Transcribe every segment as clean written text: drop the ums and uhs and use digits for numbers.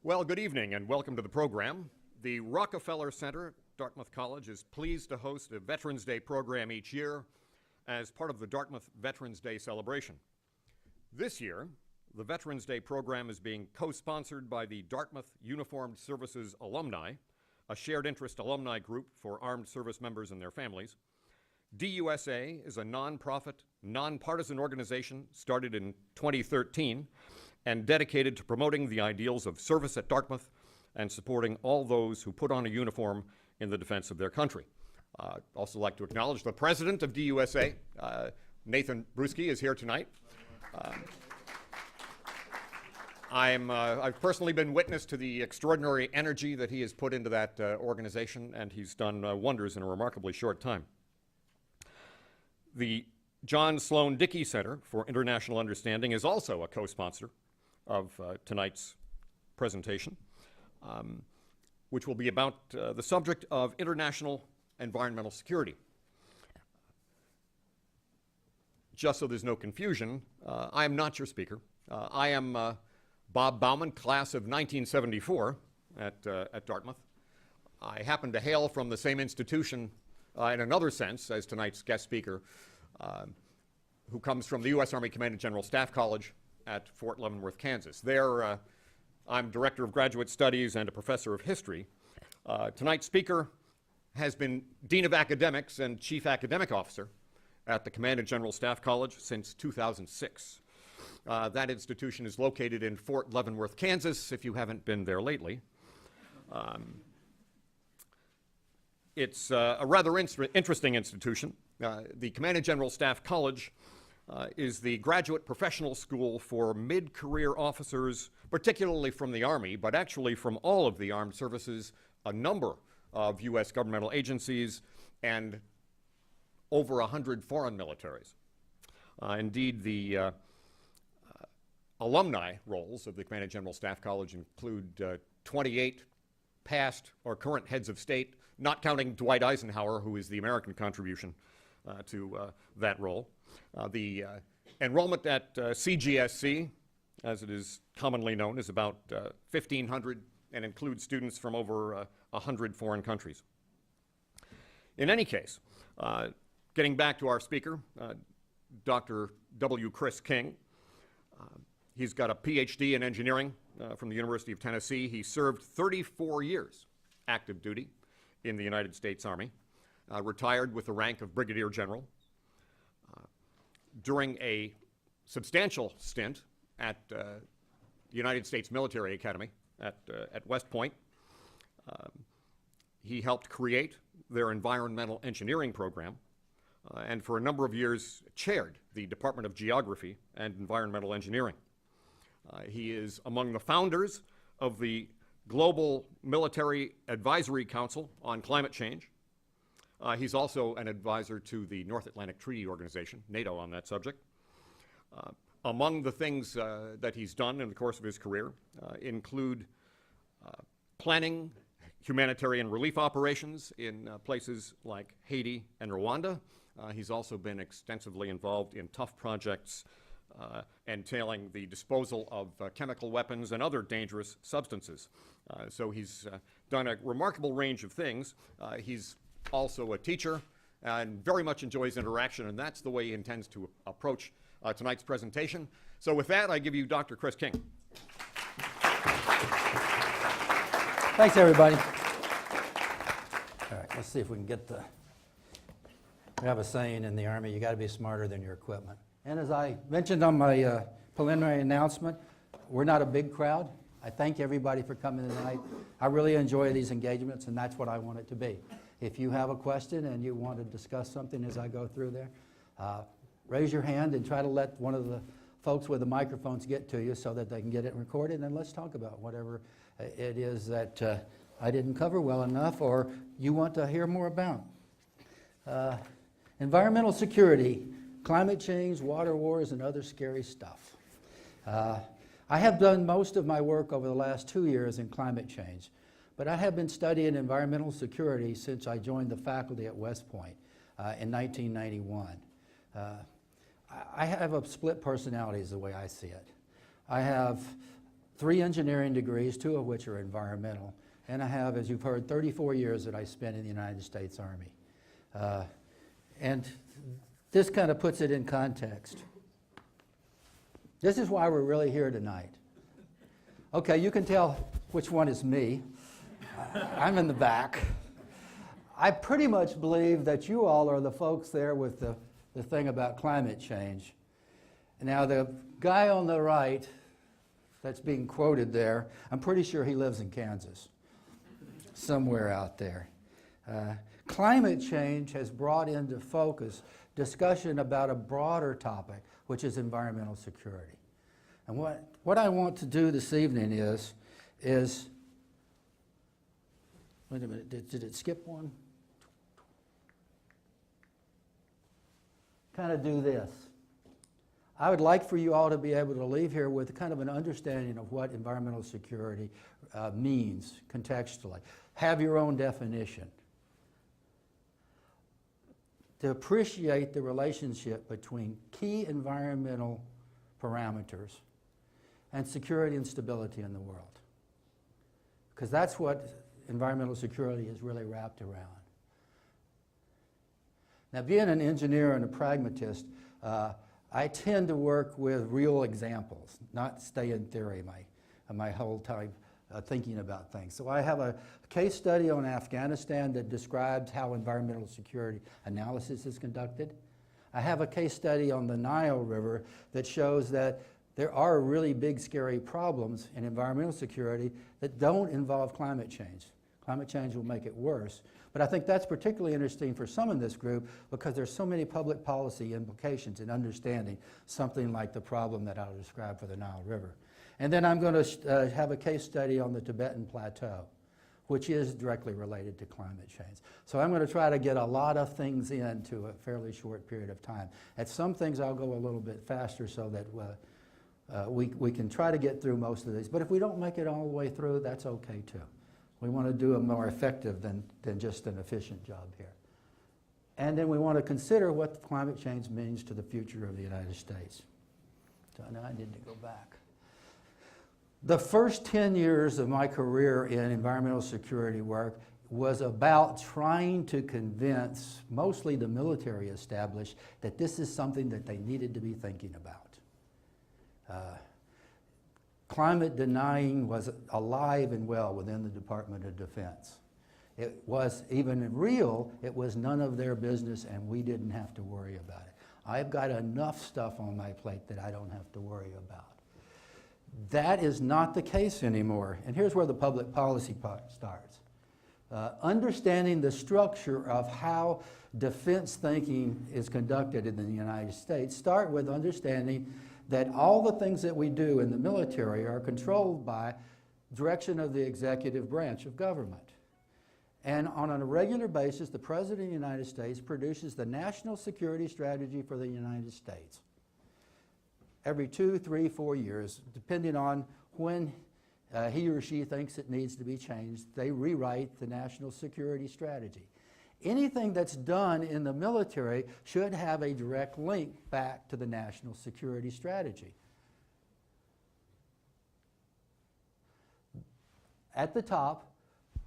Well, good evening and welcome to the program. The Rockefeller Center at Dartmouth College is pleased to host a Veterans Day program each year as part of the Dartmouth Veterans Day celebration. This year, the Veterans Day program is being co-sponsored by the Dartmouth Uniformed Services Alumni, a shared interest alumni group for armed service members and their families. DUSA is a nonprofit, nonpartisan organization started in 2013 and dedicated to promoting the ideals of service at Dartmouth and supporting all those who put on a uniform in the defense of their country. I'd also like to acknowledge the president of DUSA, Nathan Bruschi, is here tonight. I've personally been witness to the extraordinary energy that he has put into that organization, and he's done wonders in a remarkably short time. The John Sloan Dickey Center for International Understanding is also a co-sponsor of tonight's presentation, which will be about the subject of international environmental security. Just so there's no confusion, I am not your speaker. I am Bob Bauman, class of 1974 at Dartmouth. I happen to hail from the same institution in another sense as tonight's guest speaker, who comes from the U.S. Army Command and General Staff College at Fort Leavenworth, Kansas. There, I'm Director of Graduate Studies and a Professor of History. Tonight's speaker has been Dean of Academics and Chief Academic Officer at the Command and General Staff College since 2006. That institution is located in Fort Leavenworth, Kansas, if you haven't been there lately. It's a rather interesting institution. The Command and General Staff College is the graduate professional school for mid-career officers, particularly from the Army, but actually from all of the armed services, a number of U.S. governmental agencies, and over 100 foreign militaries. Indeed, the alumni roles of the Command and General Staff College include 28 past or current heads of state, not counting Dwight Eisenhower, who is the American contribution to that role. The enrollment at CGSC, as it is commonly known, is about 1,500 and includes students from over 100 foreign countries. In any case, getting back to our speaker, Dr. W. Chris King. He's got a PhD in engineering from the University of Tennessee. He served 34 years active duty in the United States Army, retired with the rank of Brigadier General. During a substantial stint at the United States Military Academy at West Point, he helped create their environmental engineering program, and for a number of years chaired the Department of Geography and Environmental Engineering. He is among the founders of the Global Military Advisory Council on Climate Change. He's also an advisor to the North Atlantic Treaty Organization, NATO, on that subject. Among the things that he's done in the course of his career include planning humanitarian relief operations in places like Haiti and Rwanda. He's also been extensively involved in tough projects entailing the disposal of chemical weapons and other dangerous substances. So he's done a remarkable range of things. He's also a teacher and very much enjoys interaction, and that's the way he intends to approach tonight's presentation. So with that, I give you Dr. Chris King. Thanks, everybody. All right, let's see if we can get we have a saying in the Army, you got to be smarter than your equipment. And as I mentioned on my preliminary announcement, we're not a big crowd. I thank everybody for coming tonight. I really enjoy these engagements, and that's what I want it to be. If you have a question and you want to discuss something as I go through there, raise your hand and try to let one of the folks with the microphones get to you so that they can get it recorded, and let's talk about whatever it is that I didn't cover well enough or you want to hear more about. Environmental security, climate change, water wars, and other scary stuff. I have done most of my work over the last 2 years in climate change, but I have been studying environmental security since I joined the faculty at West Point in 1991. I have a split personality is the way I see it. I have 3 engineering degrees, 2 of which are environmental, and I have, as you've heard, 34 years that I spent in the United States Army. And this kind of puts it in context. This is why we're really here tonight. Okay, you can tell which one is me. I'm in the back. I pretty much believe that you all are the folks there with the thing about climate change. Now, the guy on the right that's being quoted there, I'm pretty sure he lives in Kansas, somewhere out there. Climate change has brought into focus discussion about a broader topic, which is environmental security. And what I want to do this evening is wait a minute, did it skip one? Kind of do this. I would like for you all to be able to leave here with kind of an understanding of what environmental security means contextually. Have your own definition. To appreciate the relationship between key environmental parameters and security and stability in the world. Because that's what environmental security is really wrapped around. Now, being an engineer and a pragmatist, I tend to work with real examples, not stay in theory my whole time thinking about things. So I have a case study on Afghanistan that describes how environmental security analysis is conducted. I have a case study on the Nile River that shows that there are really big, scary problems in environmental security that don't involve climate change. Climate change will make it worse. But I think that's particularly interesting for some in this group because there's so many public policy implications in understanding something like the problem that I'll describe for the Nile River. And then I'm going to have a case study on the Tibetan Plateau, which is directly related to climate change. So I'm going to try to get a lot of things into a fairly short period of time. At some things I'll go a little bit faster so that we can try to get through most of these. But if we don't make it all the way through, that's okay too. We want to do a more effective than just an efficient job here. And then we want to consider what climate change means to the future of the United States. So now I need to go back. The first 10 years of my career in environmental security work was about trying to convince mostly the military established that this is something that they needed to be thinking about. Climate denying was alive and well within the Department of Defense. It was even real, it was none of their business and we didn't have to worry about it. I've got enough stuff on my plate that I don't have to worry about. That is not the case anymore. And here's where the public policy part starts. Understanding the structure of how defense thinking is conducted in the United States, start with understanding that all the things that we do in the military are controlled by direction of the executive branch of government. And on a regular basis, the President of the United States produces the national security strategy for the United States. Every 2, 3, 4 years, depending on when he or she thinks it needs to be changed, they rewrite the national security strategy. Anything that's done in the military should have a direct link back to the national security strategy. At the top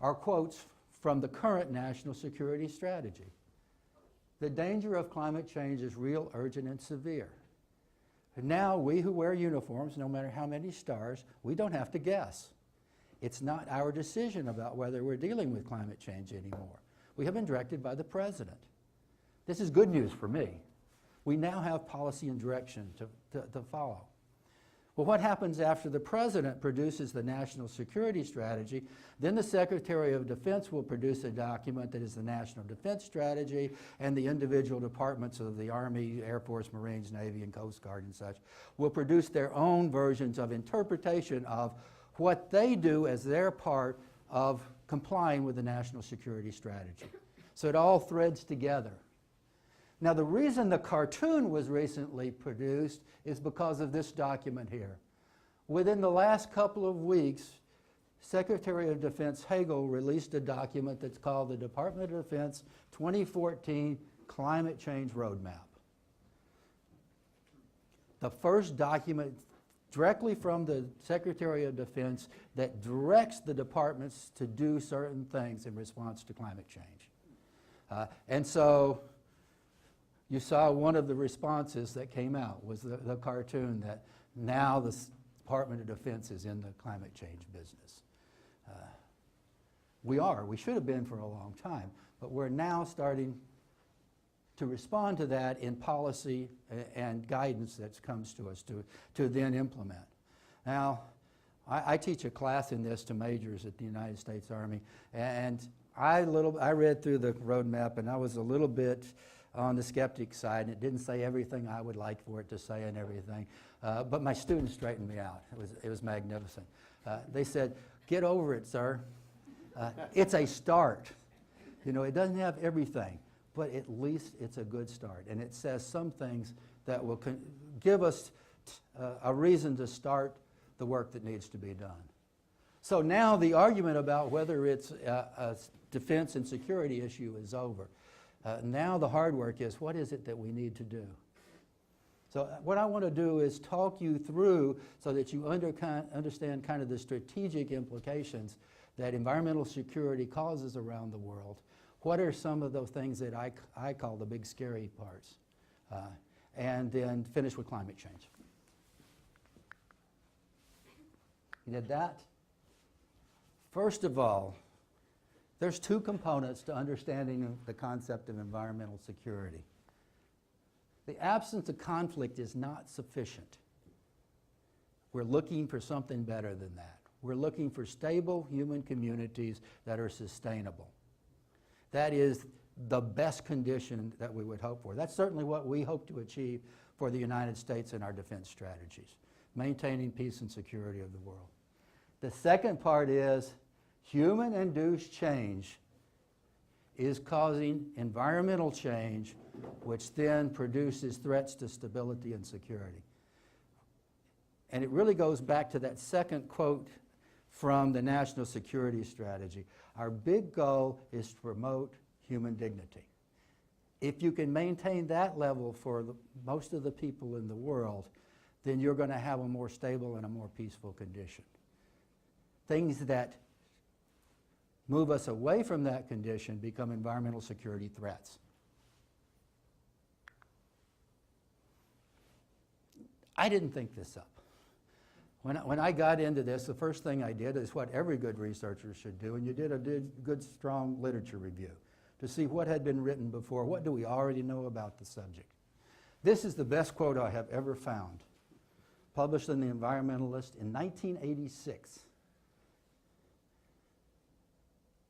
are quotes from the current national security strategy. The danger of climate change is real, urgent, and severe. Now, we who wear uniforms, no matter how many stars, we don't have to guess. It's not our decision about whether we're dealing with climate change anymore. We have been directed by the President. This is good news for me. We now have policy and direction to follow. Well, what happens after the President produces the national security strategy? Then the Secretary of Defense will produce a document that is the National Defense Strategy, and the individual departments of the Army, Air Force, Marines, Navy, and Coast Guard and such will produce their own versions of interpretation of what they do as their part of complying with the national security strategy. So it all threads together. Now, the reason the cartoon was recently produced is because of this document here. Within the last couple of weeks, Secretary of Defense Hagel released a document that's called the Department of Defense 2014 Climate Change Roadmap. The first document directly from the Secretary of Defense that directs the departments to do certain things in response to climate change. And so you saw one of the responses that came out was the cartoon that now the Department of Defense is in the climate change business. We should have been for a long time, but we're now starting to respond to that in policy and guidance that comes to us to then implement. Now, I teach a class in this to majors at the United States Army, and I read through the roadmap, and I was a little bit on the skeptic side, and it didn't say everything I would like for it to say and everything, but my students straightened me out. It was magnificent. They said, "Get over it, sir. It's a start. You know, it doesn't have everything, but at least it's a good start. And it says some things that will give us a reason to start the work that needs to be done." So now the argument about whether it's a defense and security issue is over. Now the hard work is, what is it that we need to do? So what I want to do is talk you through so that you understand kind of the strategic implications that environmental security causes around the world. What are some of those things that I call the big scary parts? And then finish with climate change. You did that? First of all, there's two components to understanding the concept of environmental security. The absence of conflict is not sufficient. We're looking for something better than that. We're looking for stable human communities that are sustainable. That is the best condition that we would hope for. That's certainly what we hope to achieve for the United States in our defense strategies, maintaining peace and security of the world. The second part is human-induced change is causing environmental change, which then produces threats to stability and security. And it really goes back to that second quote from the National Security Strategy. Our big goal is to promote human dignity. If you can maintain that level for most of the people in the world, then you're going to have a more stable and a more peaceful condition. Things that move us away from that condition become environmental security threats. I didn't think this up. When I got into this, the first thing I did is what every good researcher should do, and you did a good, strong literature review to see what had been written before. What do we already know about the subject? This is the best quote I have ever found, published in The Environmentalist in 1986.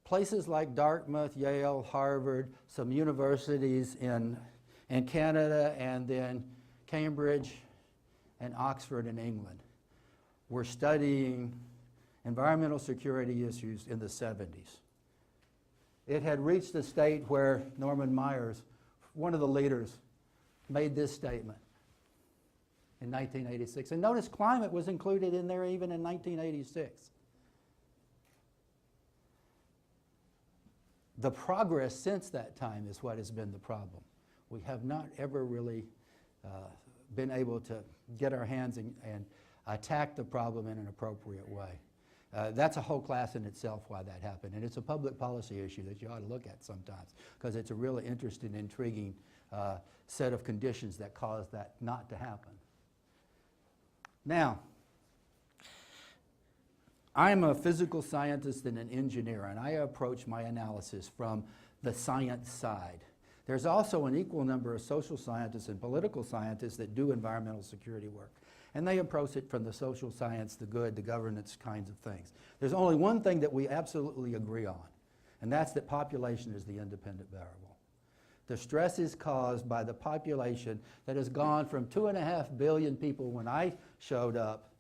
Places like Dartmouth, Yale, Harvard, some universities in Canada, and then Cambridge and Oxford in England were studying environmental security issues in the 70s. It had reached a state where Norman Myers, one of the leaders, made this statement in 1986. And notice climate was included in there even in 1986. The progress since that time is what has been the problem. We have not ever really been able to get our hands and attack the problem in an appropriate way. That's a whole class in itself why that happened, and it's a public policy issue that you ought to look at sometimes because it's a really interesting, intriguing set of conditions that cause that not to happen. Now, I'm a physical scientist and an engineer, and I approach my analysis from the science side. There's also an equal number of social scientists and political scientists that do environmental security work. And they approach it from the social science, the good, the governance kinds of things. There's only one thing that we absolutely agree on, and that's that population is the independent variable. The stress is caused by the population that has gone from 2.5 billion people when I showed up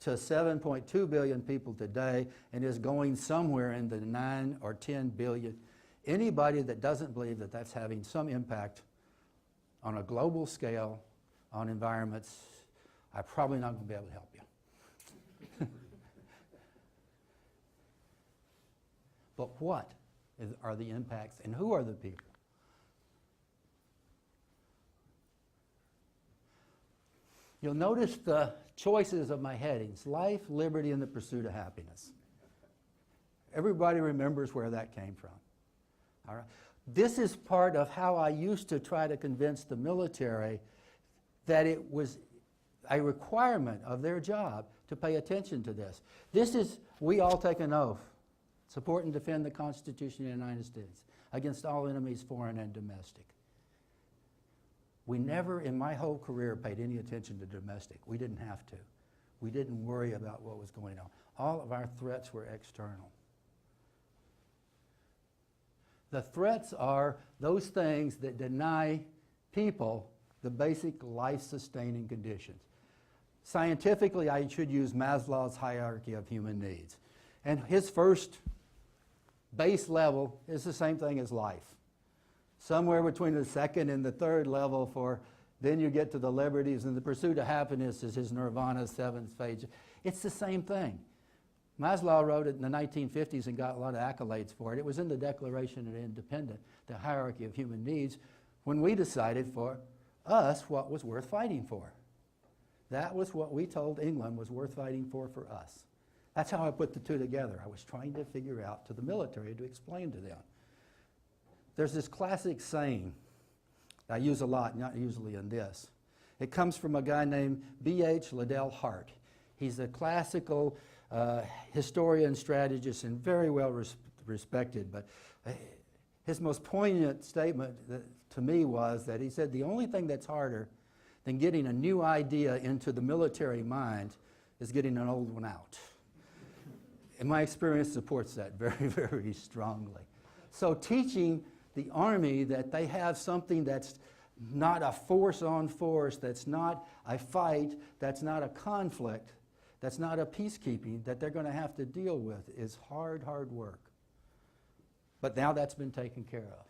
to 7.2 billion people today, and is going somewhere in the 9 or 10 billion. Anybody that doesn't believe that that's having some impact on a global scale on environments, I'm probably not going to be able to help you. But what are the impacts, and who are the people? You'll notice the choices of my headings: life, liberty, and the pursuit of happiness. Everybody remembers where that came from. All right. This is part of how I used to try to convince the military that it was a requirement of their job to pay attention to this. This is, we all take an oath, support and defend the Constitution of the United States against all enemies, foreign and domestic. We never, in my whole career, paid any attention to domestic. We didn't have to. We didn't worry about what was going on. All of our threats were external. The threats are those things that deny people the basic life-sustaining conditions. Scientifically, I should use Maslow's hierarchy of human needs. And his first base level is the same thing as life. Somewhere between the second and the third level then you get to the liberties, and the pursuit of happiness is his nirvana, seventh phase. It's the same thing. Maslow wrote it in the 1950s and got a lot of accolades for it. It was in the Declaration of Independence, the hierarchy of human needs, when we decided for us what was worth fighting for. That was what we told England was worth fighting for us. That's how I put the two together. I was trying to figure out to the military to explain to them. There's this classic saying I use a lot, not usually in this. It comes from a guy named B.H. Liddell Hart. He's a classical historian, strategist, and very well respected. But his most poignant statement to me was that he said the only thing that's harder than getting a new idea into the military mind is getting an old one out. And my experience supports that very, very strongly. So teaching the Army that they have something that's not a force on force, that's not a fight, that's not a conflict, that's not a peacekeeping, that they're going to have to deal with is hard, hard work. But now that's been taken care of.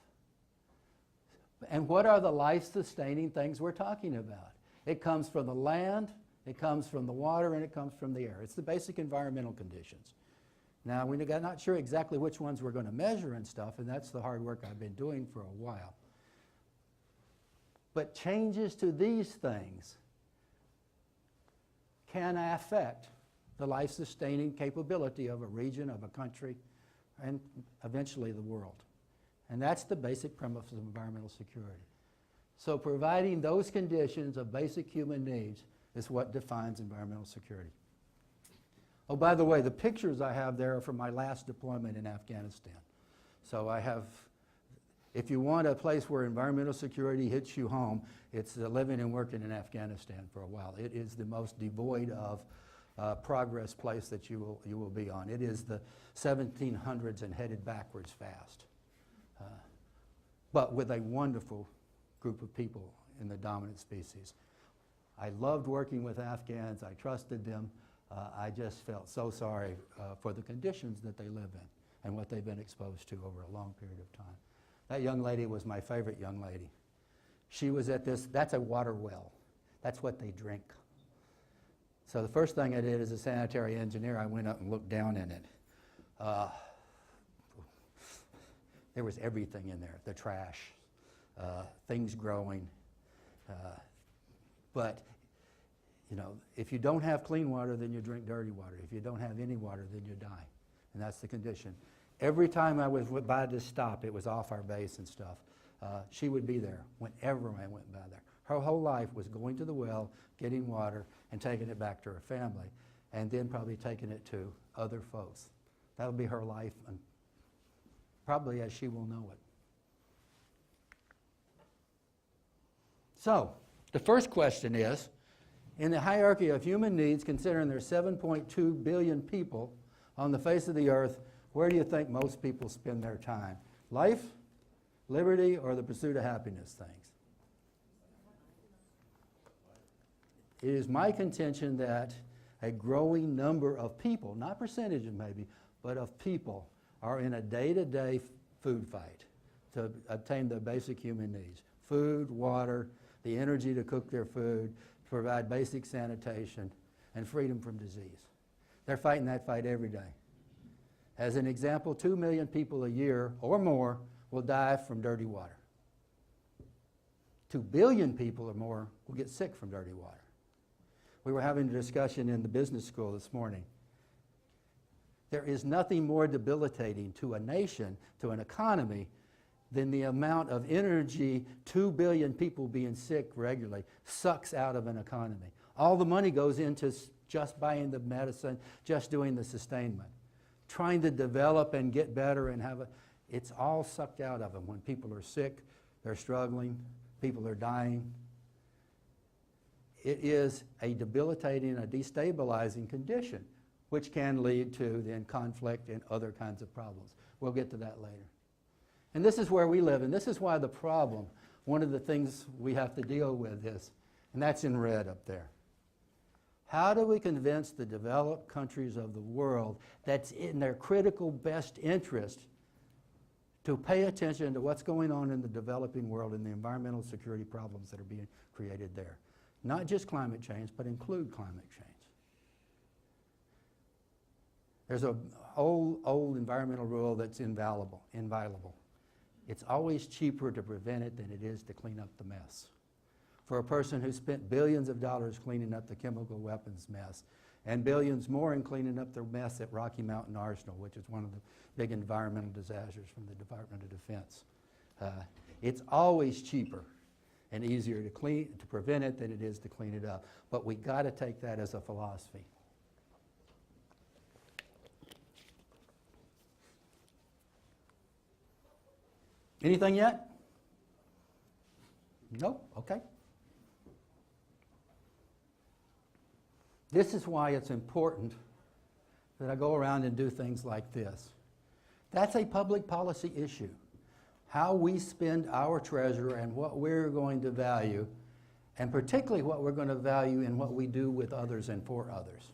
And what are the life-sustaining things we're talking about? It comes from the land, it comes from the water, and it comes from the air. It's the basic environmental conditions. Now, we're not sure exactly which ones we're going to measure and stuff, and that's the hard work I've been doing for a while. But changes to these things can affect the life-sustaining capability of a region, of a country, and eventually the world. And that's the basic premise of environmental security. So providing those conditions of basic human needs is what defines environmental security. Oh, by the way, the pictures I have there are from my last deployment in Afghanistan. So I have, if you want a place where environmental security hits you home, it's living and working in Afghanistan for a while. It is the most devoid of progress place that you will be on. It is the 1700s and headed backwards fast. But with a wonderful group of people in the dominant species. I loved working with Afghans. I trusted them. I just felt so sorry for the conditions that they live in and what they've been exposed to over a long period of time. That young lady was my favorite young lady. She was at this, that's a water well. That's what they drink. So the first thing I did as a sanitary engineer, I went up and looked down in it. There was everything in there, the trash, things growing. But you know, if you don't have clean water, then you drink dirty water. If you don't have any water, then you die. And that's the condition. Every time I was by this stop, it was off our base and stuff. She would be there whenever I went by there. Her whole life was going to the well, getting water, and taking it back to her family, and then probably taking it to other folks. That would be her life, and probably as she will know it. So, the first question is, in the hierarchy of human needs, considering there's 7.2 billion people on the face of the earth, where do you think most people spend their time? Life, liberty, or the pursuit of happiness things? It is my contention that a growing number of people, not percentages maybe, but of people are in a day-to-day food fight to obtain their basic human needs. Food, water, the energy to cook their food, to provide basic sanitation, and freedom from disease. They're fighting that fight every day. As an example, 2 million people a year or more will die from dirty water. 2 billion people or more will get sick from dirty water. We were having a discussion in the business school this morning. There is nothing more debilitating to a nation, to an economy, than the amount of energy 2 billion people being sick regularly sucks out of an economy. All the money goes into just buying the medicine, just doing the sustainment. Trying to develop and get better and it's all sucked out of them. When people are sick, they're struggling, people are dying. It is a debilitating, a destabilizing condition, which can lead to then conflict and other kinds of problems. We'll get to that later. And this is where we live, and this is why the problem, one of the things we have to deal with is, and that's in red up there. How do we convince the developed countries of the world that's in their critical best interest to pay attention to what's going on in the developing world and the environmental security problems that are being created there? Not just climate change, but include climate change. There's an old environmental rule that's inviolable. It's always cheaper to prevent it than it is to clean up the mess. For a person who spent billions of dollars cleaning up the chemical weapons mess and billions more in cleaning up the mess at Rocky Mountain Arsenal, which is one of the big environmental disasters from the Department of Defense. It's always cheaper and easier to prevent it than it is to clean it up. But we got to take that as a philosophy. Anything yet? No? Okay. This is why it's important that I go around and do things like this. That's a public policy issue. How we spend our treasure and what we're going to value, and particularly what we're going to value in what we do with others and for others.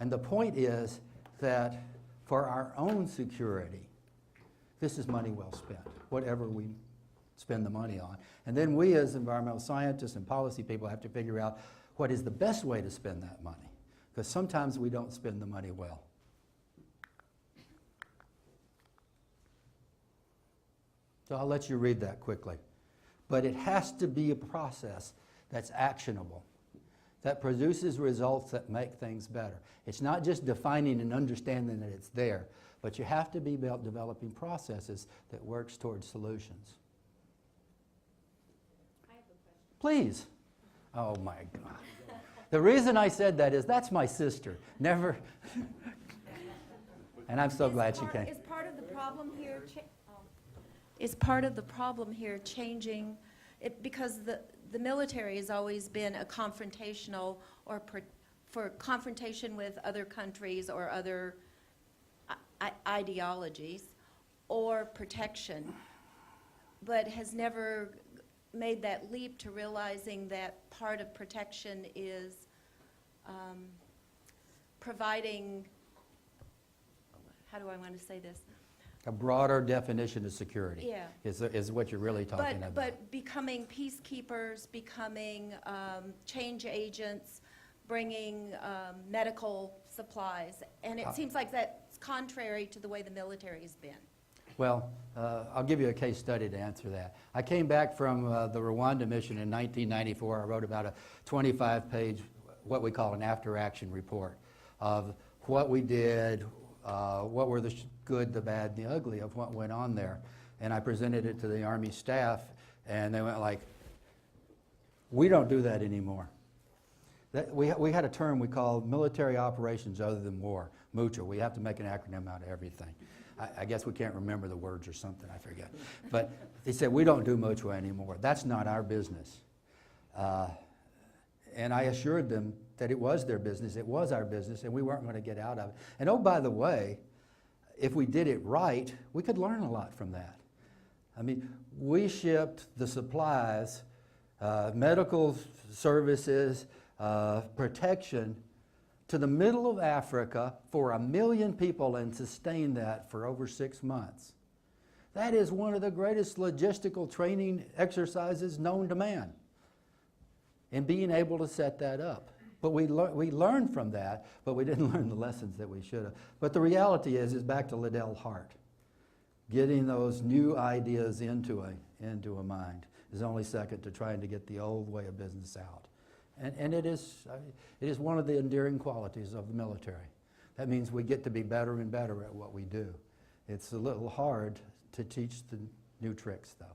And the point is that for our own security, this is money well spent, whatever we spend the money on. And then we as environmental scientists and policy people have to figure out what is the best way to spend that money, because sometimes we don't spend the money well. So I'll let you read that quickly. But it has to be a process that's actionable, that produces results that make things better. It's not just defining and understanding that it's there, but you have to be about developing processes that works towards solutions. I have a question. Please. Oh my God. The reason I said that is that's my sister. Never. And I'm so glad she came. Is part of the problem here? Is part of the problem here changing it, because the military has always been a confrontational or for confrontation with other countries or other ideologies or protection, but has never made that leap to realizing that part of protection is providing, how do I want to say this? A broader definition of security. Yeah. Is what you're really talking about. But becoming peacekeepers, becoming change agents, bringing medical supplies, and it seems like that's contrary to the way the military has been. Well, I'll give you a case study to answer that. I came back from the Rwanda mission in 1994. I wrote about a 25-page, what we call an after-action report of what we did, what were the good, the bad, and the ugly of what went on there. And I presented it to the Army staff, and they went like, we don't do that anymore. We had a term we called military operations other than war, MUCHA. We have to make an acronym out of everything. I guess we can't remember the words or something, I forget. But they said, we don't do MUCHA anymore. That's not our business. And I assured them that it was their business, it was our business, and we weren't going to get out of it. And oh, by the way, if we did it right, we could learn a lot from that. I mean, we shipped the supplies, medical services, protection to the middle of Africa for 1 million people and sustained that for over 6 months. That is one of the greatest logistical training exercises known to man, in being able to set that up. But we learned from that, but we didn't learn the lessons that we should have. But the reality is back to Liddell Hart. Getting those new ideas into a mind is only second to trying to get the old way of business out. And it is one of the endearing qualities of the military. That means we get to be better and better at what we do. It's a little hard to teach the new tricks, though.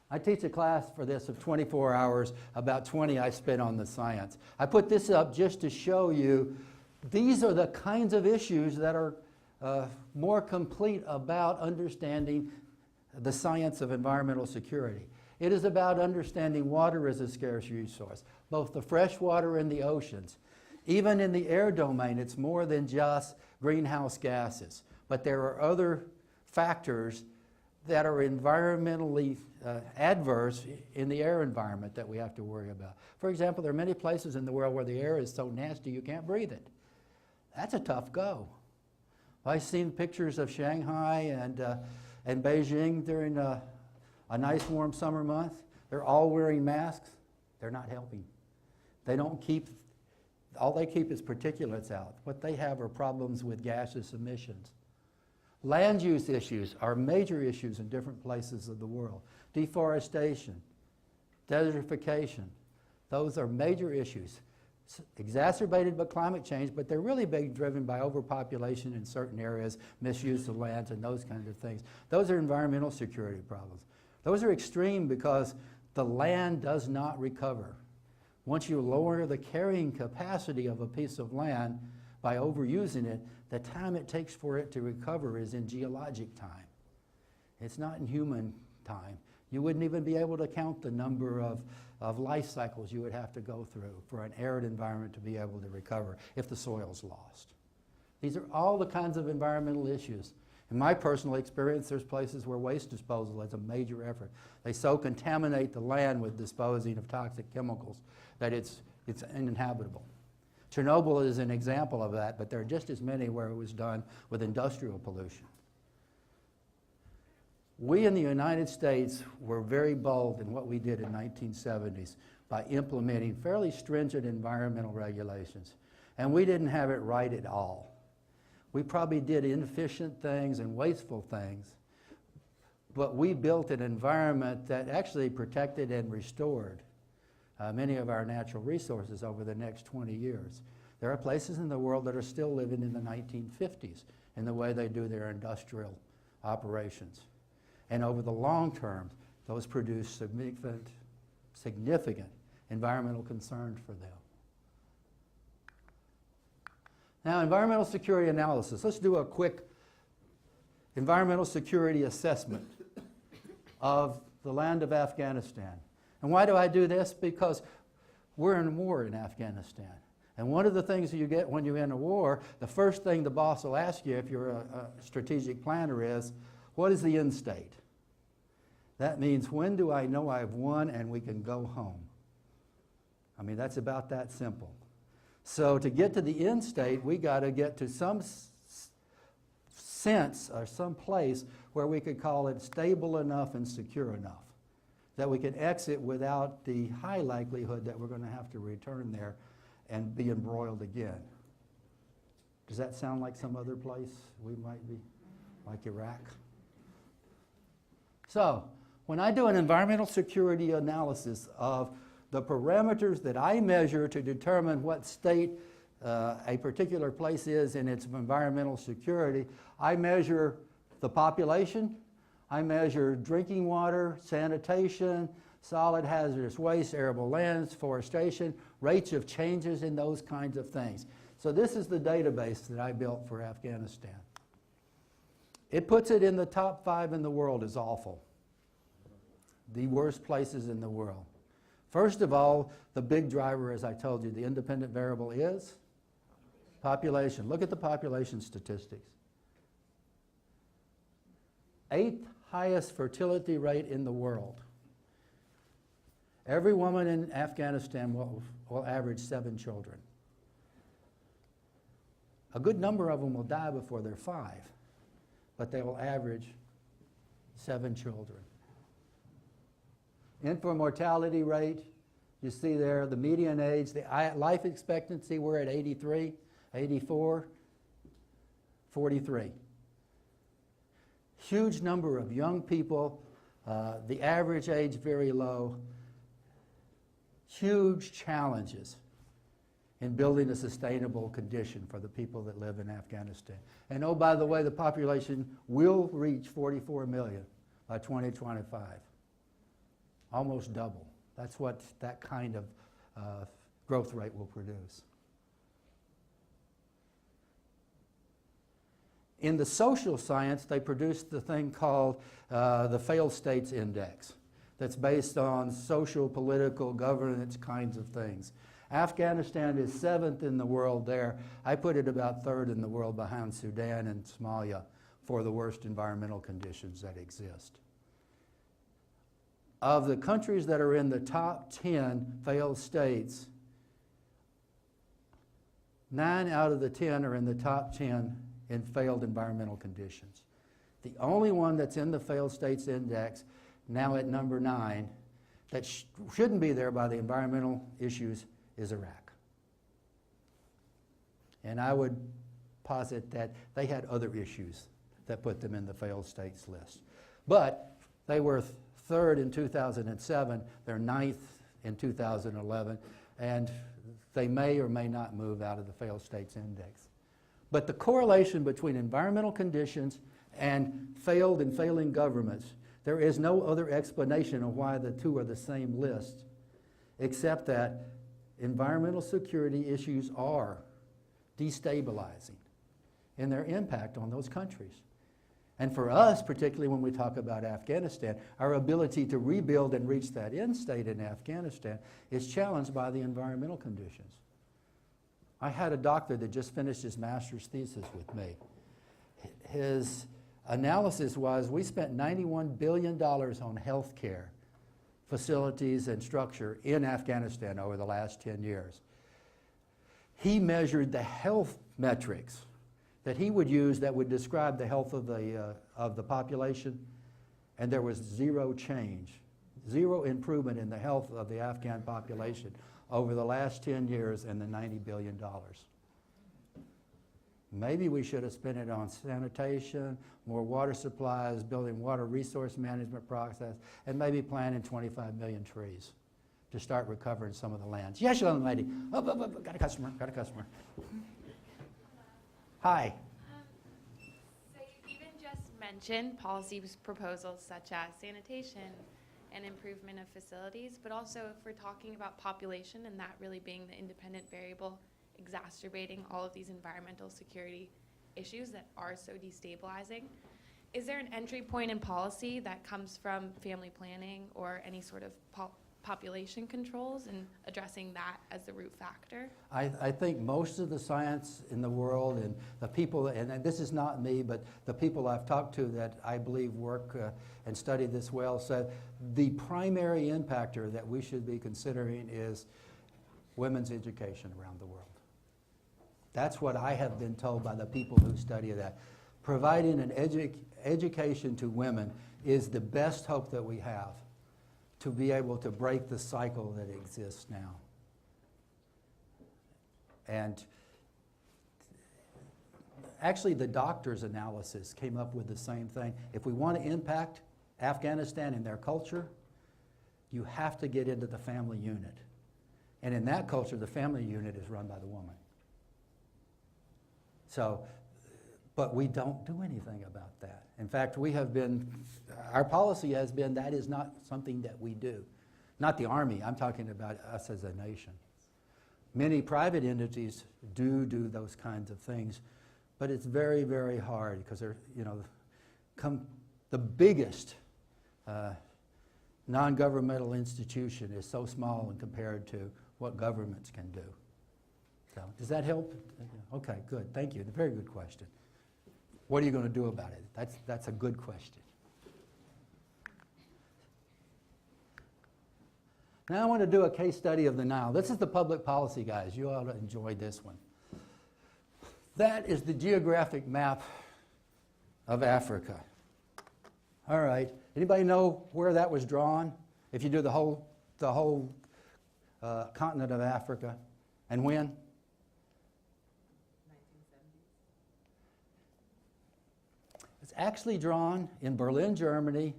I teach a class for this of 24 hours, about 20 I spent on the science. I put this up just to show you these are the kinds of issues that are more complete about understanding the science of environmental security. It is about understanding water as a scarce resource, both the fresh water and the oceans. Even in the air domain, it's more than just greenhouse gases, but there are other factors that are environmentally adverse in the air environment that we have to worry about. For example, there are many places in the world where the air is so nasty you can't breathe it. That's a tough go. I've seen pictures of Shanghai and Beijing during a nice warm summer month. They're all wearing masks. They're not helping. They don't keep, all they keep is particulates out. What they have are problems with gaseous emissions. Land use issues are major issues in different places of the world. Deforestation, desertification, those are major issues. Exacerbated by climate change, but they're really being driven by overpopulation in certain areas, misuse of lands, and those kinds of things. Those are environmental security problems. Those are extreme because the land does not recover. Once you lower the carrying capacity of a piece of land by overusing it, the time it takes for it to recover is in geologic time. It's not in human time. You wouldn't even be able to count the number of life cycles you would have to go through for an arid environment to be able to recover if the soil's lost. These are all the kinds of environmental issues. In my personal experience, there's places where waste disposal is a major effort. They so contaminate the land with disposing of toxic chemicals that it's uninhabitable. Chernobyl is an example of that, but there are just as many where it was done with industrial pollution. We in the United States were very bold in what we did in the 1970s by implementing fairly stringent environmental regulations. And we didn't have it right at all. We probably did inefficient things and wasteful things, but we built an environment that actually protected and restored many of our natural resources over the next 20 years. There are places in the world that are still living in the 1950s in the way they do their industrial operations. And over the long term, those produce significant environmental concerns for them. Now, environmental security analysis. Let's do a quick environmental security assessment of the land of Afghanistan. And why do I do this? Because we're in war in Afghanistan. And one of the things you get when you're in a war, the first thing the boss will ask you if you're a strategic planner is, what is the end state? That means, when do I know I've won and we can go home? I mean, that's about that simple. So to get to the end state, we got to get to some sense or some place where we could call it stable enough and secure enough that we can exit without the high likelihood that we're going to have to return there and be embroiled again. Does that sound like some other place we might be, like Iraq? So, when I do an environmental security analysis of the parameters that I measure to determine what state a particular place is in its environmental security, I measure the population, I measure drinking water, sanitation, solid hazardous waste, arable lands, forestation, rates of changes in those kinds of things. So this is the database that I built for Afghanistan. It puts it in the top 5 in the world as awful. The worst places in the world. First of all, the big driver, as I told you, the independent variable is population. Look at the population statistics. 8th highest fertility rate in the world. Every woman in Afghanistan will average 7 children. A good number of them will die before they're 5, but they will average 7 children. Infant mortality rate, you see there, the median age, the life expectancy, we're at 83, 84, 43. Huge number of young people The average age very low. Huge challenges in building a sustainable condition for the people that live in Afghanistan. And oh, by the way, the population will reach 44 million by 2025. Almost double. That's what that kind of growth rate will produce. In the social science, they produced the thing called the Failed States Index that's based on social, political, governance kinds of things. Afghanistan is 7th in the world there. I put it about 3rd in the world behind Sudan and Somalia for the worst environmental conditions that exist. Of the countries that are in the top 10 failed states, 9 out of the 10 are in the top 10 in failed environmental conditions. The only one that's in the Failed States Index, now at number 9, that shouldn't be there by the environmental issues is Iraq. And I would posit that they had other issues that put them in the failed states list. But they were 3rd in 2007, they're 9th in 2011, and they may or may not move out of the Failed States Index. But the correlation between environmental conditions and failed and failing governments, there is no other explanation of why the two are the same list, except that environmental security issues are destabilizing in their impact on those countries. And for us, particularly when we talk about Afghanistan, our ability to rebuild and reach that end state in Afghanistan is challenged by the environmental conditions. I had a doctor that just finished his master's thesis with me. His analysis was we spent $91 billion on health care facilities and structure in Afghanistan over the last 10 years. He measured the health metrics that he would use that would describe the health of the population, and there was zero change, zero improvement in the health of the Afghan population over the last 10 years and the $90 billion. Maybe we should have spent it on sanitation, more water supplies, building water resource management process, and maybe planting 25 million trees to start recovering some of the lands. Yes, young lady. Oh, got a customer, got a customer. Hi. So you even just mentioned policy proposals such as sanitation and improvement of facilities, but also if we're talking about population and that really being the independent variable exacerbating all of these environmental security issues that are so destabilizing, is there an entry point in policy that comes from family planning or any sort of population controls and addressing that as the root factor? I think most of the science in the world and the people, and this is not me, but the people I've talked to that I believe work and study this well, said the primary impactor that we should be considering is women's education around the world. That's what I have been told by the people who study that. Providing an education to women is the best hope that we have to be able to break the cycle that exists now. And actually the doctor's analysis came up with the same thing. If we want to impact Afghanistan and their culture, you have to get into the family unit. And in that culture, the family unit is run by the woman. So, but we don't do anything about that. In fact, our policy has been that is not something that we do. Not the Army, I'm talking about us as a nation. Many private entities do those kinds of things, but it's very, very hard because they're, the biggest non-governmental institution is so small when compared to what governments can do. So, does that help? Okay, good. Thank you. Very good question. What are you going to do about it? That's a good question. Now I want to do a case study of the Nile. This is the public policy, guys. You ought to enjoy this one. That is the geographic map of Africa. All right. Anybody know where that was drawn? If you do the whole continent of Africa, and when? It's actually drawn in Berlin, Germany,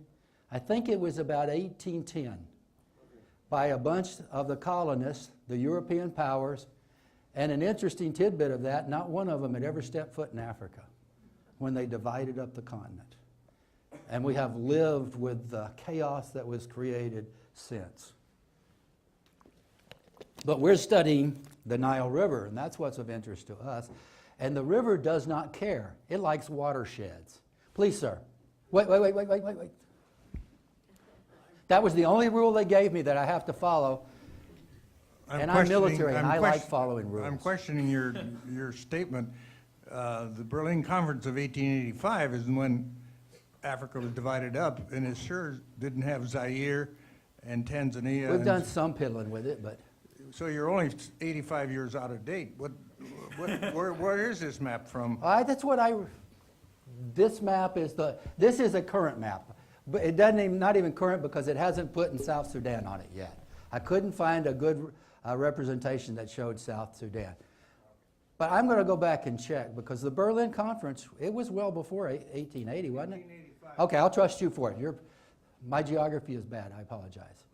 I think it was about 1810, by a bunch of the colonists, the European powers, and an interesting tidbit of that, not one of them had ever stepped foot in Africa when they divided up the continent. And we have lived with the chaos that was created since. But we're studying the Nile River, and that's what's of interest to us. And the river does not care. It likes watersheds. Please, sir. Wait. That was the only rule they gave me that I have to follow. And I'm military, and I like following rules. I'm questioning your statement. The Berlin Conference of 1885 is when Africa was divided up, and it sure didn't have Zaire and Tanzania. We've done some piddling with it, but So you're only 85 years out of date. Where is this map from? that's what this map is this is a current map. But it doesn't even, not even current because it hasn't put in South Sudan on it yet. I couldn't find a good representation that showed South Sudan. But I'm going to go back and check because the Berlin Conference, it was well before 1880, wasn't it? 1885. Okay, I'll trust you for it. My geography is bad. I apologize.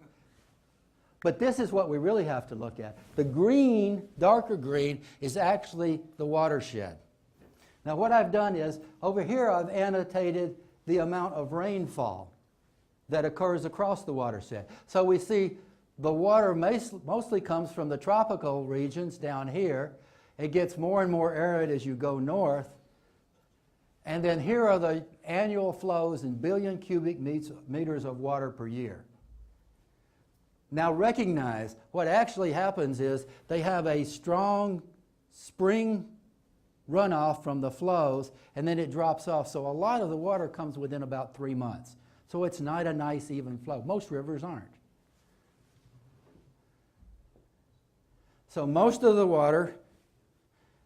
But this is what we really have to look at. The green, darker green, is actually the watershed. Now what I've done is, over here I've annotated the amount of rainfall that occurs across the watershed. So we see the water mostly comes from the tropical regions down here. It gets more and more arid as you go north. And then here are the annual flows in billion cubic meters of water per year. Now recognize what actually happens is they have a strong spring runoff from the flows, and then it drops off. So a lot of the water comes within about 3 months. So it's not a nice even flow. Most rivers aren't. So most of the water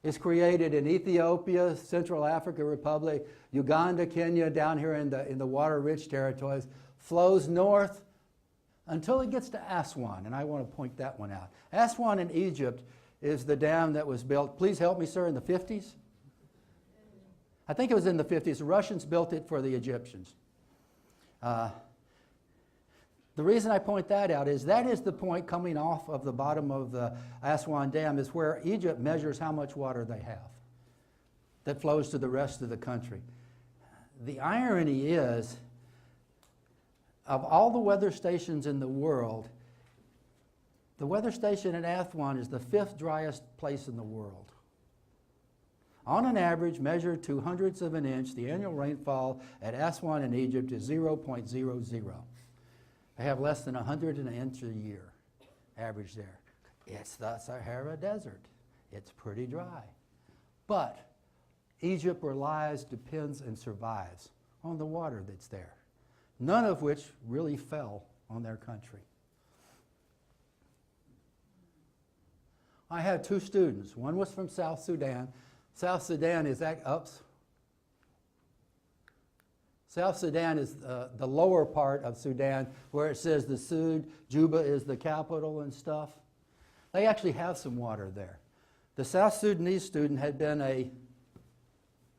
is created in Ethiopia, Central African Republic, Uganda, Kenya, down here in the water-rich territories, flows north until it gets to Aswan, and I want to point that one out. Aswan in Egypt is the dam that was built, please help me, sir, in the 50s? I think it was in the 50s. The Russians built it for the Egyptians. The reason I point that out is that is the point coming off of the bottom of the Aswan Dam is where Egypt measures how much water they have that flows to the rest of the country. The irony is, of all the weather stations in the world, the weather station at Aswan is the 5th driest place in the world. On an average, measured to hundredths of an inch, the annual rainfall at Aswan in Egypt is 0.00. They have less than 100 an inch a year, average there. It's the Sahara Desert. It's pretty dry. But Egypt relies, depends, and survives on the water that's there, none of which really fell on their country. I had 2 students. One was from South Sudan. South Sudan is South Sudan is the lower part of Sudan where it says the Sud, Juba is the capital and stuff. They actually have some water there. The South Sudanese student had been a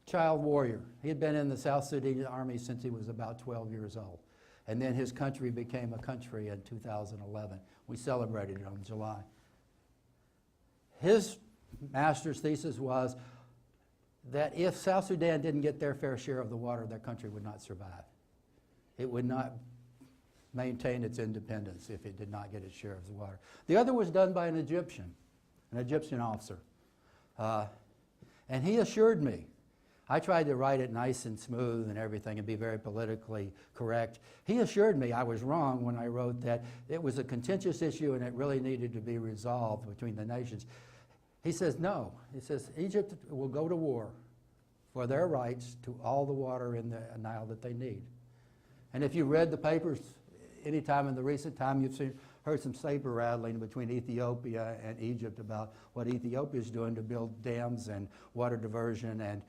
child warrior. He had been in the South Sudanese army since he was about 12 years old. And then his country became a country in 2011. We celebrated it in July. His master's thesis was that if South Sudan didn't get their fair share of the water, their country would not survive. It would not maintain its independence if it did not get its share of the water. The other was done by an Egyptian officer. And he assured me, I tried to write it nice and smooth and everything and be very politically correct. He assured me I was wrong when I wrote that it was a contentious issue and it really needed to be resolved between the nations. He says, no. He says, Egypt will go to war for their rights to all the water in the Nile that they need. And if you read the papers any time in the recent time, you've heard some saber rattling between Ethiopia and Egypt about what Ethiopia is doing to build dams and water diversion and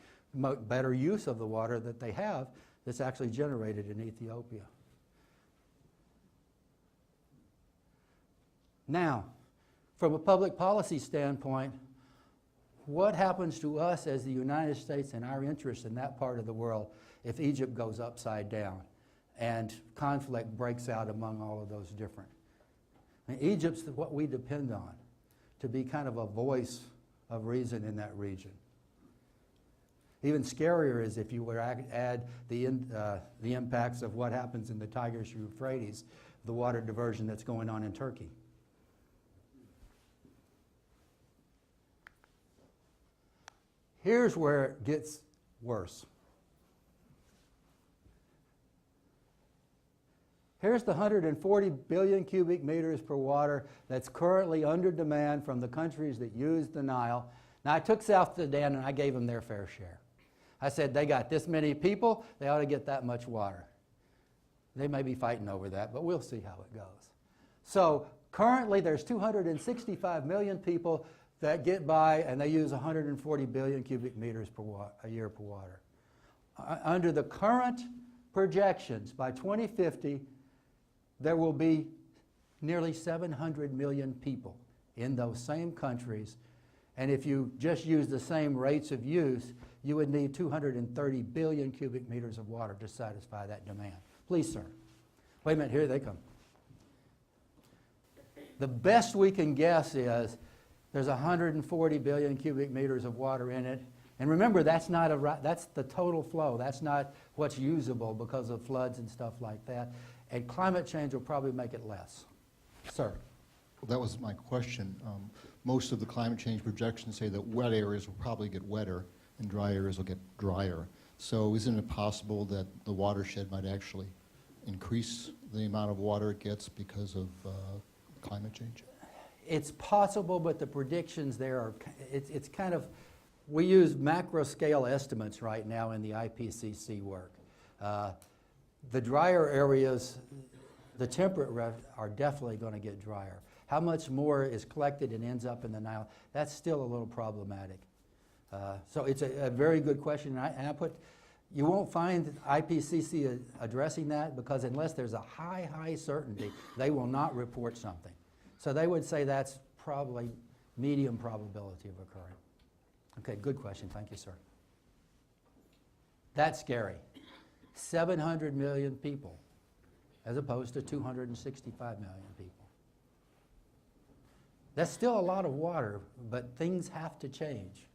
better use of the water that they have that's actually generated in Ethiopia. Now, from a public policy standpoint, what happens to us as the United States and our interest in that part of the world if Egypt goes upside down and conflict breaks out among all of those different. And Egypt's what we depend on to be kind of a voice of reason in that region. Even scarier is if you were to add the impacts of what happens in the Tigris-Euphrates, the water diversion that's going on in Turkey. Here's where it gets worse. Here's the 140 billion cubic meters per water that's currently under demand from the countries that use the Nile. Now, I took South Sudan and I gave them their fair share. I said, they got this many people, they ought to get that much water. They may be fighting over that, but we'll see how it goes. So currently there's 265 million people that get by and they use 140 billion cubic meters a year per water. Under the current projections, by 2050, there will be nearly 700 million people in those same countries. And if you just use the same rates of use, you would need 230 billion cubic meters of water to satisfy that demand. Please, sir. Wait a minute, here they come. The best we can guess is there's 140 billion cubic meters of water in it. And remember, that's the total flow. That's not what's usable because of floods and stuff like that. And climate change will probably make it less. Sir. Well, that was my question. Most of the climate change projections say that wet areas will probably get wetter and dry areas will get drier. So isn't it possible that the watershed might actually increase the amount of water it gets because of climate change? It's possible, but the predictions there are, it's kind of, we use macro scale estimates right now in the IPCC work. The drier areas, the temperate are definitely going to get drier. How much more is collected and ends up in the Nile, that's still a little problematic. So it's a very good question. And you won't find IPCC addressing that because unless there's a high certainty, they will not report something. So they would say that's probably medium probability of occurring. Okay, good question. Thank you, sir. That's scary. 700 million people as opposed to 265 million people. That's still a lot of water, but things have to change.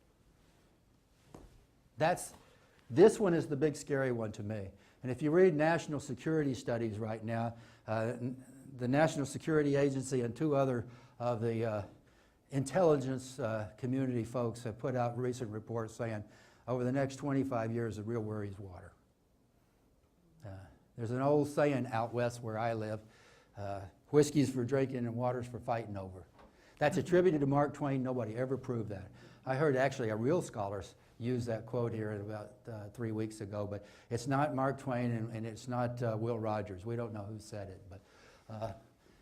This one is the big scary one to me. And if you read national security studies right now, the National Security Agency and two other of the intelligence community folks have put out recent reports saying over the next 25 years, the real worry is water. There's an old saying out west where I live, whiskey's for drinking and water's for fighting over. That's attributed to Mark Twain. Nobody ever proved that. I heard actually a real scholar use that quote here about 3 weeks ago, but it's not Mark Twain and it's not Will Rogers. We don't know who said it, but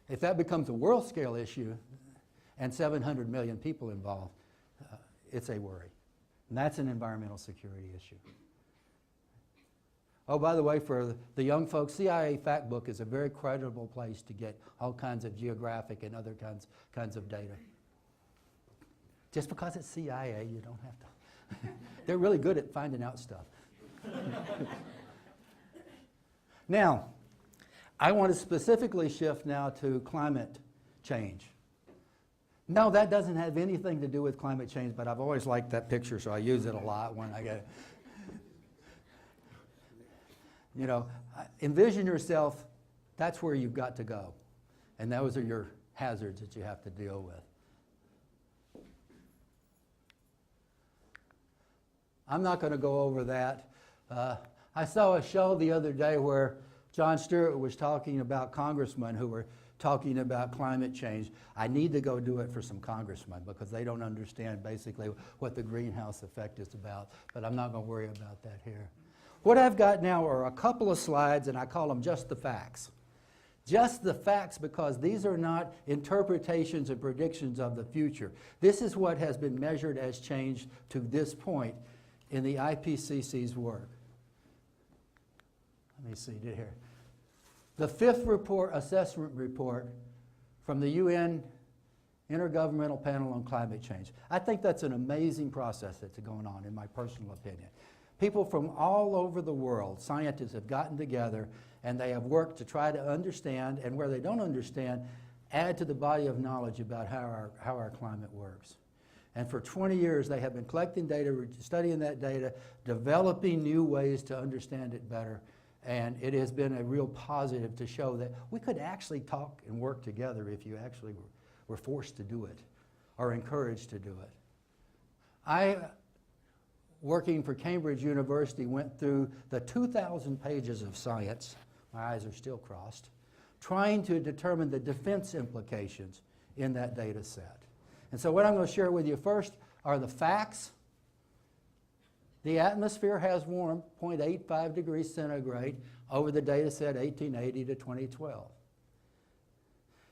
if that becomes a world scale issue and 700 million people involved, it's a worry. And that's an environmental security issue. Oh, by the way, for the young folks, CIA Fact Book is a very credible place to get all kinds of geographic and other kinds of data. Just because it's CIA, you don't have to. They're really good at finding out stuff. Now, I want to specifically shift now to climate change. No, that doesn't have anything to do with climate change, but I've always liked that picture, so I use it a lot when I get it. You know, envision yourself, that's where you've got to go. And those are your hazards that you have to deal with. I'm not going to go over that. I saw a show the other day where Jon Stewart was talking about congressmen who were talking about climate change. I need to go do it for some congressmen because they don't understand basically what the greenhouse effect is about. But I'm not going to worry about that here. What I've got now are a couple of slides, and I call them just the facts. Just the facts, because these are not interpretations and predictions of the future. This is what has been measured as change to this point in the IPCC's work. Let me see here. The fifth assessment report from the UN Intergovernmental Panel on Climate Change. I think that's an amazing process that's going on, in my personal opinion. People from all over the world, scientists have gotten together and they have worked to try to understand, and where they don't understand, add to the body of knowledge about how our climate works. And for 20 years, they have been collecting data, studying that data, developing new ways to understand it better. And it has been a real positive to show that we could actually talk and work together if you actually were forced to do it or encouraged to do it. I, working for Cambridge University, went through the 2,000 pages of science, my eyes are still crossed, trying to determine the defense implications in that data set. And so what I'm going to share with you first are the facts. The atmosphere has warmed 0.85 degrees centigrade over the data set 1880 to 2012.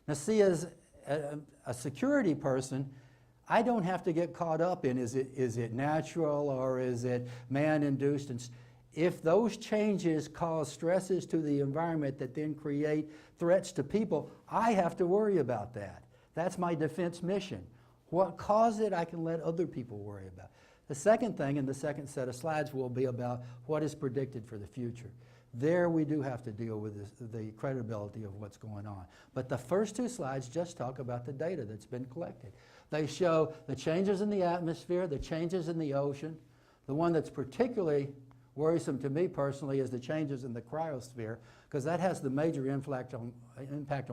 Now see, as a security person, I don't have to get caught up in is it natural or is it man-induced. And if those changes cause stresses to the environment that then create threats to people, I have to worry about that. That's my defense mission. What caused it, I can let other people worry about. The second thing in the second set of slides will be about what is predicted for the future. There we do have to deal with the credibility of what's going on. But the first two slides just talk about the data that's been collected. They show the changes in the atmosphere, the changes in the ocean. The one that's particularly worrisome to me personally is the changes in the cryosphere, because that has the major impact on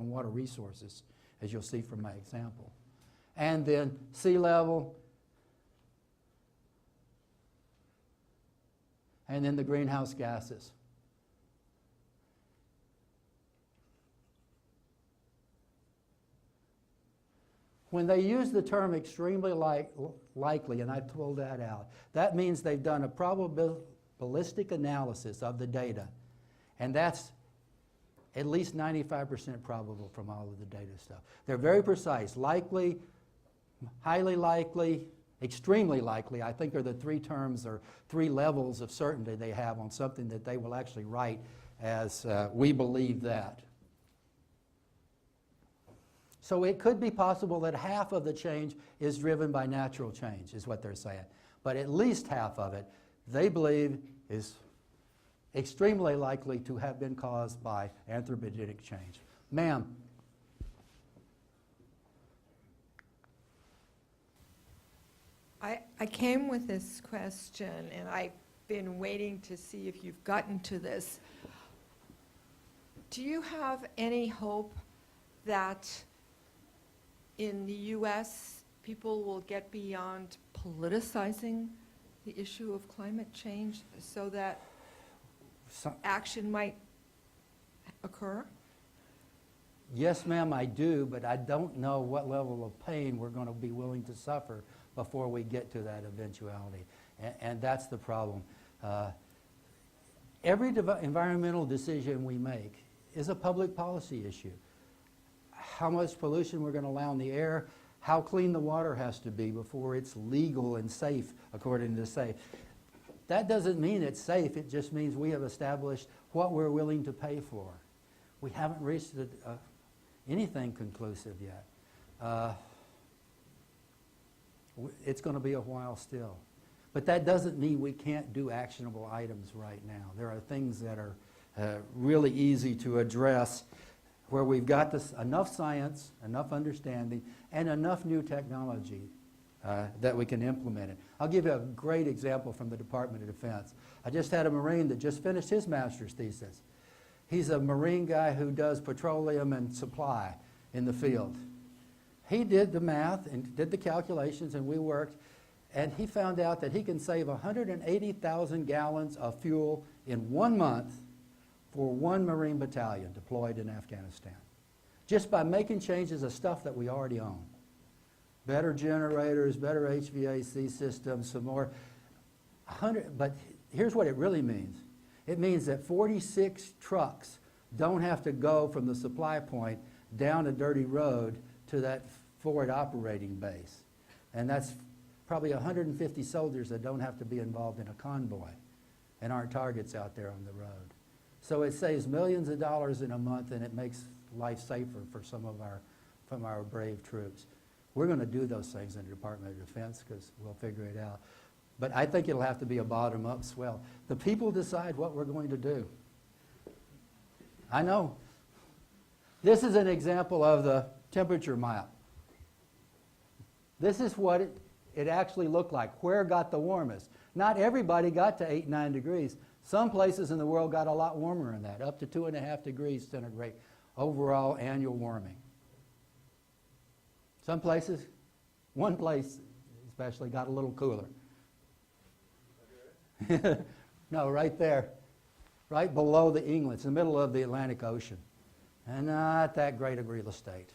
water resources, as you'll see from my example. And then sea level, and then the greenhouse gases. When they use the term extremely likely, and I pulled that out, that means they've done a probabilistic analysis of the data, and that's at least 95% probable from all of the data stuff. They're very precise. Likely, highly likely, extremely likely, I think are the three terms or three levels of certainty they have on something that they will actually write as we believe that. So it could be possible that half of the change is driven by natural change, is what they're saying. But at least half of it, they believe, is extremely likely to have been caused by anthropogenic change. Ma'am. I came with this question, and I've been waiting to see if you've gotten to this. Do you have any hope that in the U.S. people will get beyond politicizing the issue of climate change so that action might occur? Yes, ma'am, I do, but I don't know what level of pain we're going to be willing to suffer before we get to that eventuality. And that's the problem. Every environmental decision we make is a public policy issue. How much pollution we're going to allow in the air, how clean the water has to be before it's legal and safe, according to SAFE. That doesn't mean it's safe, it just means we have established what we're willing to pay for. We haven't reached anything conclusive yet. It's going to be a while still. But that doesn't mean we can't do actionable items right now. There are things that are really easy to address where we've got enough science, enough understanding, and enough new technology that we can implement it. I'll give you a great example from the Department of Defense. I just had a Marine that just finished his master's thesis. He's a Marine guy who does petroleum and supply in the field. He did the math and did the calculations, and we worked, and he found out that he can save 180,000 gallons of fuel in 1 month for one Marine battalion deployed in Afghanistan, just by making changes of stuff that we already own. Better generators, better HVAC systems, some more. But here's what it really means. It means that 46 trucks don't have to go from the supply point down a dirty road to that forward operating base. And that's probably 150 soldiers that don't have to be involved in a convoy and aren't targets out there on the road. So it saves millions of dollars in a month, and it makes life safer for some of our brave troops. We're going to do those things in the Department of Defense because we'll figure it out. But I think it'll have to be a bottom-up swell. The people decide what we're going to do. I know. This is an example of the temperature map. This is what it actually looked like. Where got the warmest? Not everybody got to 8, 9 degrees. Some places in the world got a lot warmer than that, up to 2.5 degrees centigrade overall annual warming. Some places, one place especially, got a little cooler. No, right there, right below the England, in the middle of the Atlantic Ocean. And not that great of real estate.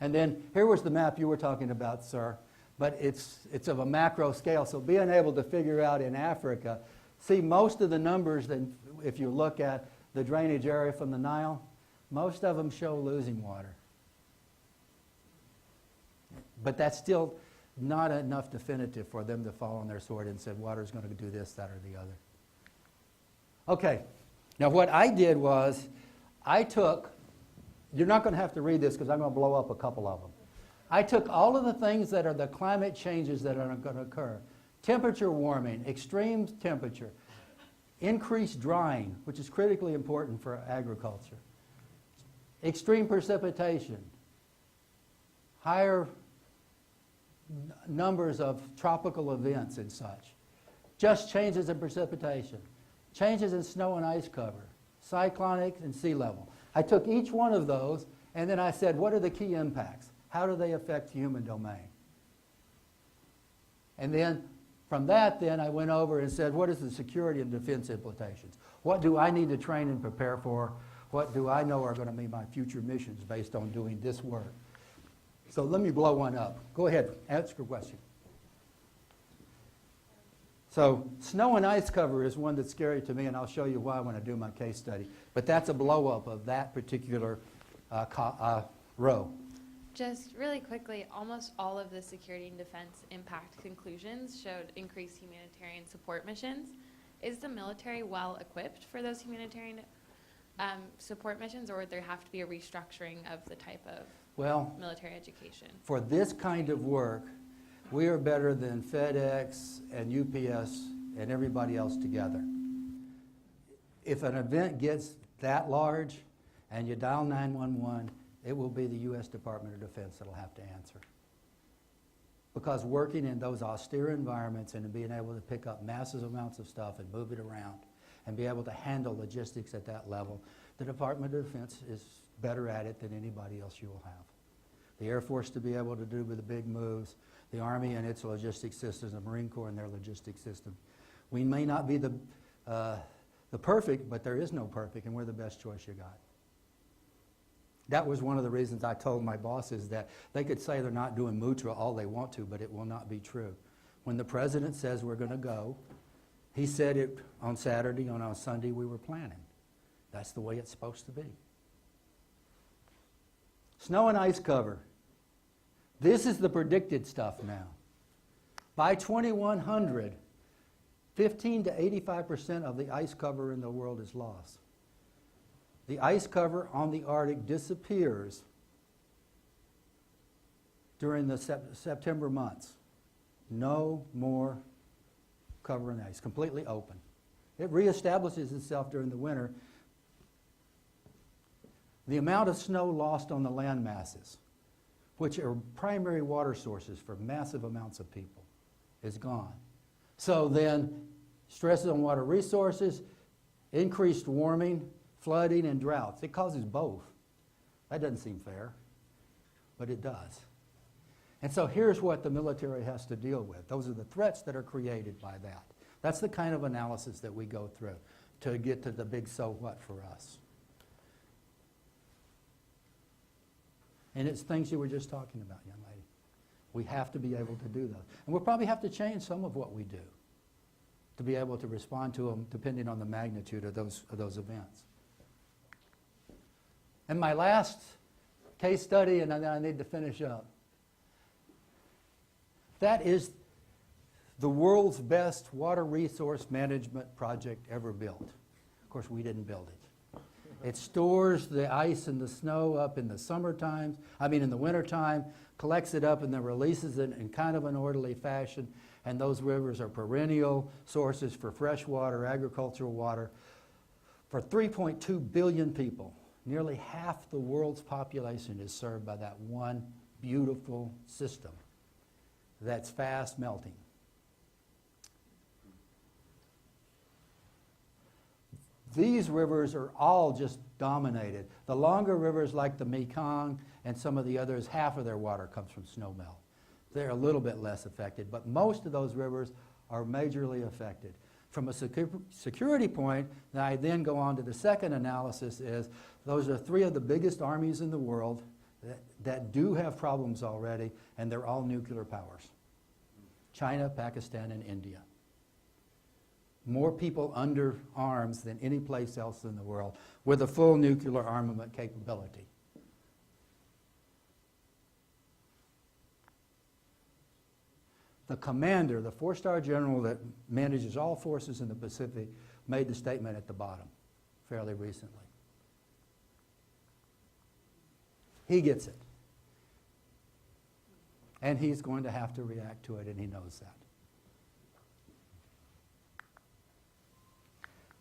And then here was the map you were talking about, sir. But it's of a macro scale. So being able to figure out in Africa, see most of the numbers that if you look at the drainage area from the Nile, most of them show losing water. But that's still not enough definitive for them to fall on their sword and say water's going to do this, that, or the other. Okay. Now what I did was I took, you're not going to have to read this because I'm going to blow up a couple of them. I took all of the things that are the climate changes that are going to occur. Temperature warming, extreme temperature, increased drying, which is critically important for agriculture, extreme precipitation, higher numbers of tropical events and such, just changes in precipitation, changes in snow and ice cover, cyclonic and sea level. I took each one of those and then I said, what are the key impacts? How do they affect the human domain? And then from that, then I went over and said, what is the security and defense implications? What do I need to train and prepare for? What do I know are going to be my future missions based on doing this work? So let me blow one up. Go ahead, ask your question. So snow and ice cover is one that's scary to me, and I'll show you why when I do my case study. But that's a blow up of that particular row. Just really quickly, almost all of the security and defense impact conclusions showed increased humanitarian support missions. Is the military well equipped for those humanitarian support missions, or would there have to be a restructuring of the type of military education? For this kind of work, we are better than FedEx and UPS and everybody else together. If an event gets that large and you dial 911, it will be the U.S. Department of Defense that will have to answer. Because working in those austere environments and being able to pick up massive amounts of stuff and move it around and be able to handle logistics at that level, the Department of Defense is better at it than anybody else you will have. The Air Force to be able to do the big moves, the Army and its logistics systems, the Marine Corps and their logistics system. We may not be the perfect, but there is no perfect, and we're the best choice you got. That was one of the reasons I told my bosses that they could say they're not doing Mutra all they want to, but it will not be true. When the president says we're going to go, he said it on Saturday, and on Sunday we were planning. That's the way it's supposed to be. Snow and ice cover. This is the predicted stuff now. By 2100, 15 to 85% of the ice cover in the world is lost. The ice cover on the Arctic disappears during the September months. No more cover in ice, completely open. It reestablishes itself during the winter. The amount of snow lost on the land masses, which are primary water sources for massive amounts of people, is gone. So then, stresses on water resources, increased warming, flooding, and droughts. It causes both. That doesn't seem fair, but it does. And so here's what the military has to deal with. Those are the threats that are created by that. That's the kind of analysis that we go through to get to the big so what for us. And it's things you were just talking about, young lady. We have to be able to do those. And we'll probably have to change some of what we do to be able to respond to them depending on the magnitude of those events. And my last case study, and then I need to finish up. That is the world's best water resource management project ever built. Of course, we didn't build it. It stores the ice and the snow up in the in the wintertime, collects it up and then releases it in kind of an orderly fashion. And those rivers are perennial sources for fresh water, agricultural water, for 3.2 billion people. Nearly half the world's population is served by that one beautiful system that's fast melting. These rivers are all just dominated. The longer rivers like the Mekong and some of the others, half of their water comes from snowmelt. They're a little bit less affected, but most of those rivers are majorly affected. From a security point, I then go on to the second analysis is those are three of the biggest armies in the world that do have problems already, and they're all nuclear powers. China, Pakistan, and India. More people under arms than any place else in the world with a full nuclear armament capability. The commander, the four-star general that manages all forces in the Pacific, made the statement at the bottom fairly recently. He gets it. And he's going to have to react to it, and he knows that.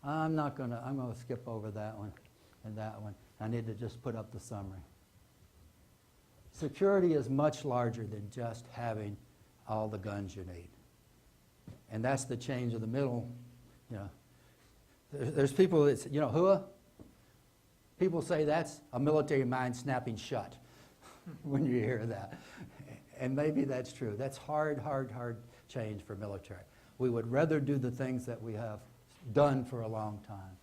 I'm going to skip over that one and that one. I need to just put up the summary. Security is much larger than just having all the guns you need. And that's the change of the middle. There's people that say, HUA? People say that's a military mind snapping shut when you hear that. And maybe that's true. That's hard change for military. We would rather do the things that we have done for a long time.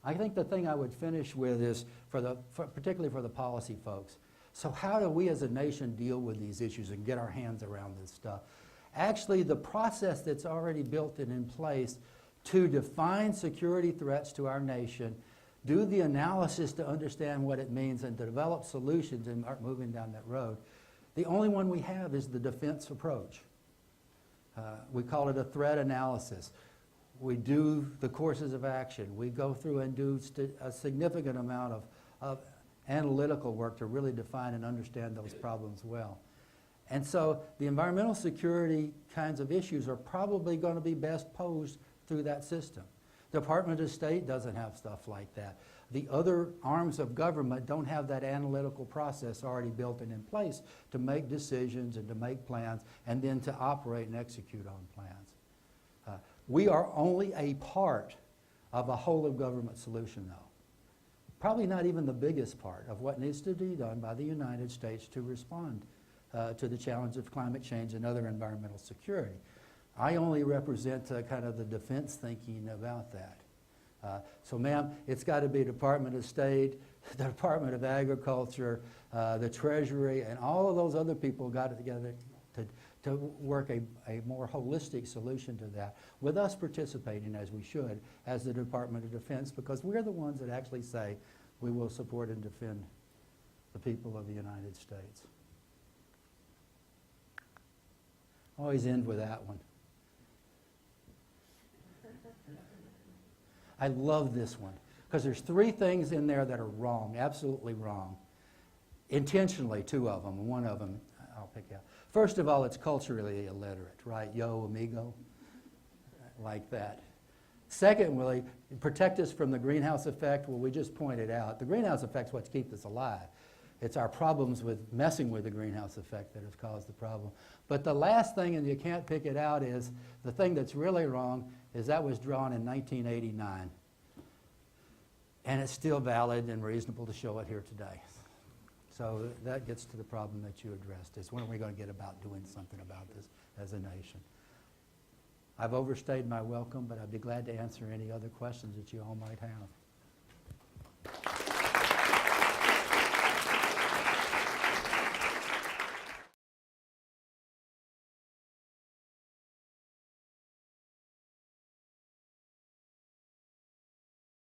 I think the thing I would finish with is, particularly for the policy folks, so how do we as a nation deal with these issues and get our hands around this stuff? Actually, the process that's already built and in place to define security threats to our nation, do the analysis to understand what it means, and to develop solutions and start moving down that road. The only one we have is the defense approach. We call it a threat analysis. We do the courses of action. We go through and do a significant amount of analytical work to really define and understand those problems well. And so the environmental security kinds of issues are probably going to be best posed through that system. The Department of State doesn't have stuff like that. The other arms of government don't have that analytical process already built and in place to make decisions and to make plans and then to operate and execute on plans. We are only a part of a whole of government solution, though. Probably not even the biggest part of what needs to be done by the United States to respond to the challenge of climate change and other environmental security. I only represent kind of the defense thinking about that. So, ma'am, it's got to be Department of State, the Department of Agriculture, the Treasury, and all of those other people got together to work a more holistic solution to that, with us participating as we should as the Department of Defense, because we're the ones that actually say we will support and defend the people of the United States. Always end with that one. I love this one because there's three things in there that are wrong, absolutely wrong. Intentionally, two of them, and one of them I'll pick out. First of all, it's culturally illiterate, right? Yo, amigo, like that. Secondly, protect us from the greenhouse effect. Well, we just pointed out the greenhouse effect is what keeps us alive. It's our problems with messing with the greenhouse effect that has caused the problem. But the last thing, and you can't pick it out, is the thing that's really wrong is that was drawn in 1989. And it's still valid and reasonable to show it here today. So that gets to the problem that you addressed, is when are we going to get about doing something about this as a nation? I've overstayed my welcome, but I'd be glad to answer any other questions that you all might have.